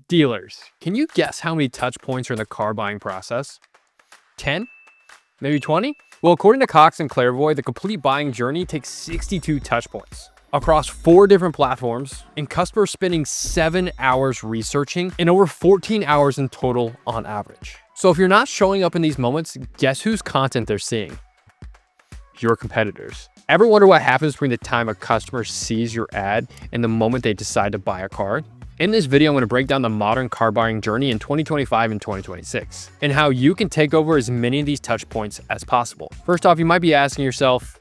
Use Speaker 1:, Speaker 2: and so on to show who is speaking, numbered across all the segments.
Speaker 1: Dealers, can you guess how many touch points are in the car buying process? 10? Maybe 20? Well, according to Cox and Clairvoy, the complete buying journey takes 62 touch points across 4 different platforms, and customers spending 7 hours researching and over 14 hours in total on average. So if you're not showing up in these moments, guess whose content they're seeing? Your competitors. Ever wonder what happens between the time a customer sees your ad and the moment they decide to buy a car? In this video, I'm going to break down the modern car buying journey in 2025 and 2026, and how you can take over as many of these touch points as possible. First off, you might be asking yourself,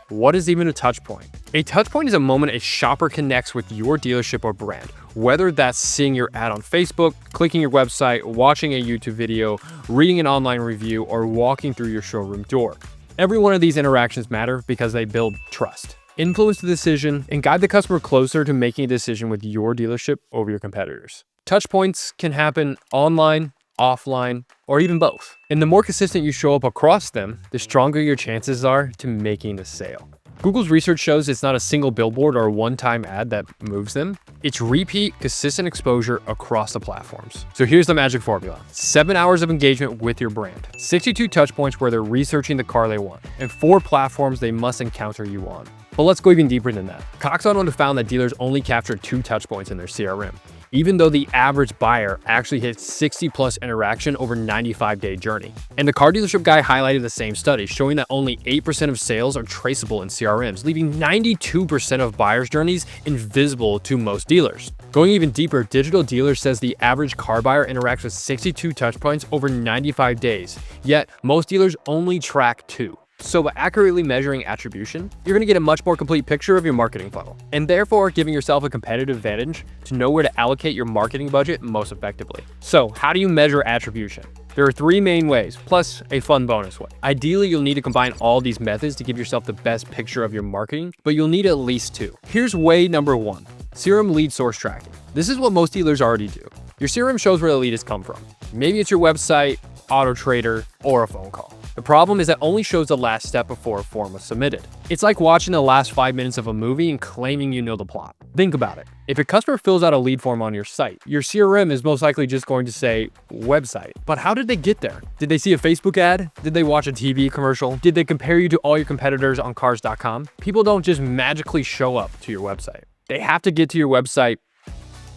Speaker 1: what is even a touch point? A touch point is a moment a shopper connects with your dealership or brand, whether that's seeing your ad on Facebook, clicking your website, watching a YouTube video, reading an online review, or walking through your showroom door. Every one of these interactions matter because they build trust, influence the decision, and guide the customer closer to making a decision with your dealership over your competitors. Touch points can happen online, offline, or even both. And the more consistent you show up across them, the stronger your chances are to making the sale. Google's research shows it's not a single billboard or a one-time ad that moves them. It's repeat, consistent exposure across the platforms. So here's the magic formula. 7 hours of engagement with your brand, 62 touch points where they're researching the car they want, and 4 platforms they must encounter you on. But let's go even deeper than that. Cox have found that dealers only capture 2 touch points in their CRM, even though the average buyer actually hits 60 plus interaction over 95-day journey. And the car dealership guy highlighted the same study, showing that only 8% of sales are traceable in CRMs, leaving 92% of buyers' journeys invisible to most dealers. Going even deeper, Digital Dealer says the average car buyer interacts with 62 touch points over 95 days, yet most dealers only track 2. So by accurately measuring attribution, you're going to get a much more complete picture of your marketing funnel, and therefore giving yourself a competitive advantage to know where to allocate your marketing budget most effectively. So how do you measure attribution? There are 3 main ways, plus a fun bonus way. Ideally, you'll need to combine all these methods to give yourself the best picture of your marketing, but you'll need at least 2. Here's way number 1, CRM lead source tracking. This is what most dealers already do. Your CRM shows where the lead has come from. Maybe it's your website, auto trader, or a phone call. The problem is that only shows the last step before a form was submitted. It's like watching the last 5 minutes of a movie and claiming you know the plot. Think about it. If a customer fills out a lead form on your site, your CRM is most likely just going to say website. But how did they get there? Did they see a Facebook ad? Did they watch a TV commercial? Did they compare you to all your competitors on cars.com? People don't just magically show up to your website. They have to get to your website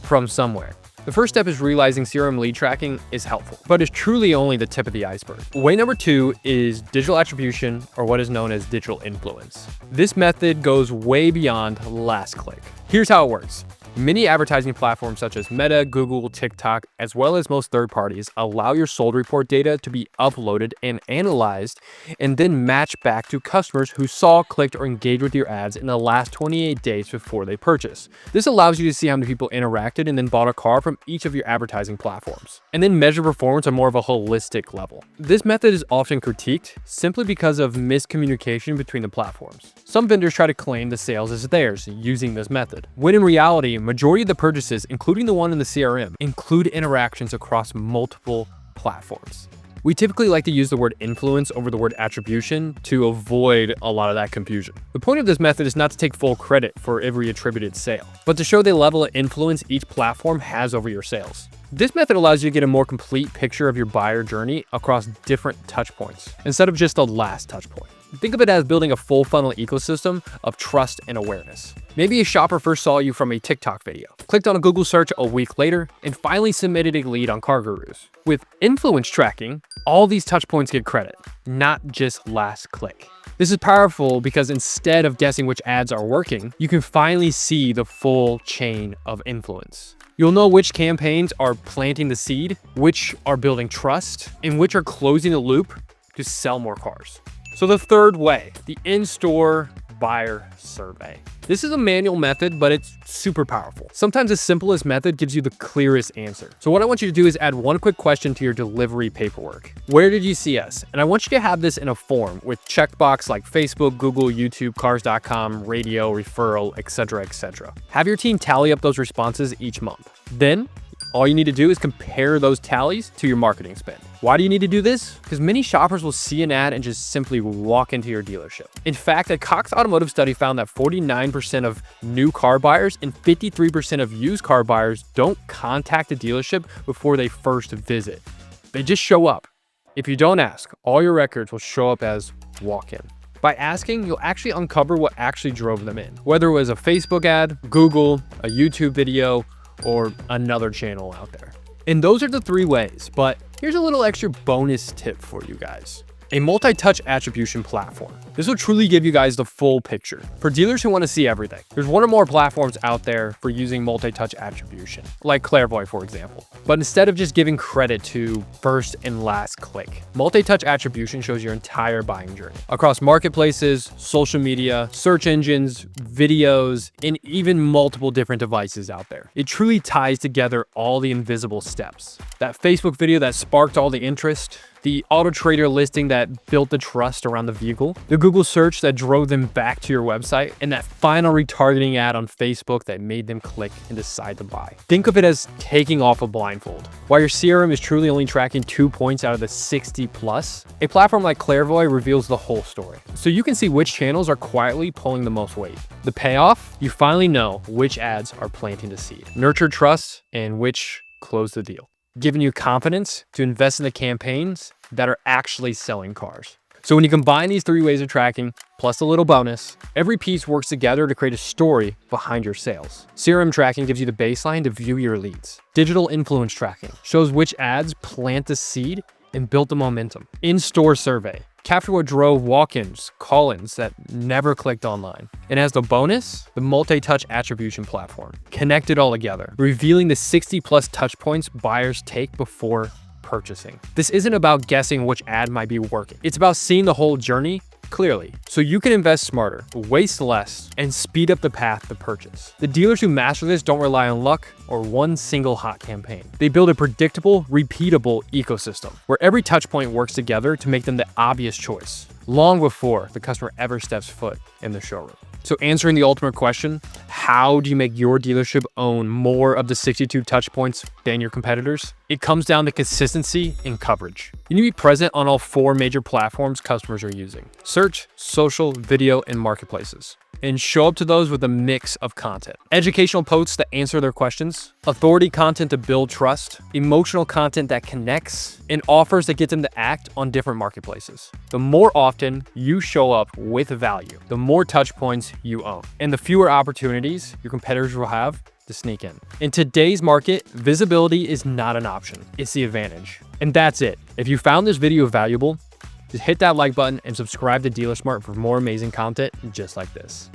Speaker 1: from somewhere. The first step is realizing CRM lead tracking is helpful, but it's truly only the tip of the iceberg. Way number 2 is digital attribution, or what is known as digital influence. This method goes way beyond last click. Here's how it works. Many advertising platforms such as Meta, Google, TikTok, as well as most third parties, allow your sold report data to be uploaded and analyzed and then matched back to customers who saw, clicked, or engaged with your ads in the last 28 days before they purchase. This allows you to see how many people interacted and then bought a car from each of your advertising platforms, and then measure performance on more of a holistic level. This method is often critiqued simply because of miscommunication between the platforms. Some vendors try to claim the sales as theirs using this method, when in reality, majority of the purchases, including the one in the CRM, include interactions across multiple platforms. We typically like to use the word influence over the word attribution to avoid a lot of that confusion. The point of this method is not to take full credit for every attributed sale, but to show the level of influence each platform has over your sales. This method allows you to get a more complete picture of your buyer journey across different touch points, instead of just the last touch point. Think of it as building a full funnel ecosystem of trust and awareness. Maybe a shopper first saw you from a TikTok video, clicked on a Google search a week later, and finally submitted a lead on Car Gurus. With influence tracking, all these touch points get credit, not just last click. This is powerful because instead of guessing which ads are working, you can finally see the full chain of influence. You'll know which campaigns are planting the seed, which are building trust, and which are closing the loop to sell more cars. So the third way, the in-store buyer survey. This is a manual method, but it's super powerful. Sometimes the simplest method gives you the clearest answer. So what I want you to do is add one quick question to your delivery paperwork. Where did you see us? And I want you to have this in a form with checkbox like Facebook, Google, YouTube, cars.com, radio, referral, etc., etc. Have your team tally up those responses each month. Then All you need to do is compare those tallies to your marketing spend. Why do you need to do this? Because many shoppers will see an ad and just simply walk into your dealership. In fact, a Cox Automotive study found that 49% of new car buyers and 53% of used car buyers don't contact the dealership before they first visit. They just show up. If you don't ask, all your records will show up as walk-in. By asking, you'll actually uncover what actually drove them in, whether it was a Facebook ad, Google, a YouTube video, or another channel out there. And those are the 3 ways, but here's a little extra bonus tip for you guys. A multi-touch attribution platform. This will truly give you guys the full picture. For dealers who want to see everything, there's one or more platforms out there for using multi-touch attribution, like Clairvoy, for example. But instead of just giving credit to first and last click, multi-touch attribution shows your entire buying journey across marketplaces, social media, search engines, videos, and even multiple different devices out there. It truly ties together all the invisible steps. That Facebook video that sparked all the interest, the Auto Trader listing that built the trust around the vehicle, the Google search that drove them back to your website, and that final retargeting ad on Facebook that made them click and decide to buy. Think of it as taking off a blindfold. While your CRM is truly only tracking 2 points out of the 60 plus, a platform like Clairvoy reveals the whole story. So you can see which channels are quietly pulling the most weight. The payoff? You finally know which ads are planting the seed, nurture trust, and which close the deal, giving you confidence to invest in the campaigns that are actually selling cars. So when you combine these 3 ways of tracking, plus a little bonus, every piece works together to create a story behind your sales. CRM tracking gives you the baseline to view your leads. Digital influence tracking shows which ads plant the seed and built the momentum. In-store survey capture what drove walk-ins, call-ins that never clicked online. And as the bonus, the multi-touch attribution platform. Connect it all together, revealing the 60 plus touch points buyers take before purchasing. This isn't about guessing which ad might be working. It's about seeing the whole journey clearly, so you can invest smarter, waste less, and speed up the path to purchase. The dealers who master this don't rely on luck or one single hot campaign. They build a predictable, repeatable ecosystem where every touch point works together to make them the obvious choice, long before the customer ever steps foot in the showroom. So answering the ultimate question, how do you make your dealership own more of the 62 touch points than your competitors? It comes down to consistency and coverage. You need to be present on all 4 major platforms customers are using: search, social, video, and marketplaces. And show up to those with a mix of content. Educational posts that answer their questions, authority content to build trust, emotional content that connects, and offers that get them to act on different marketplaces. The more often you show up with value, the more touch points you own, and the fewer opportunities your competitors will have to sneak in. In today's market, visibility is not an option, it's the advantage. And that's it. If you found this video valuable, just hit that like button and subscribe to Dealer Smart for more amazing content just like this.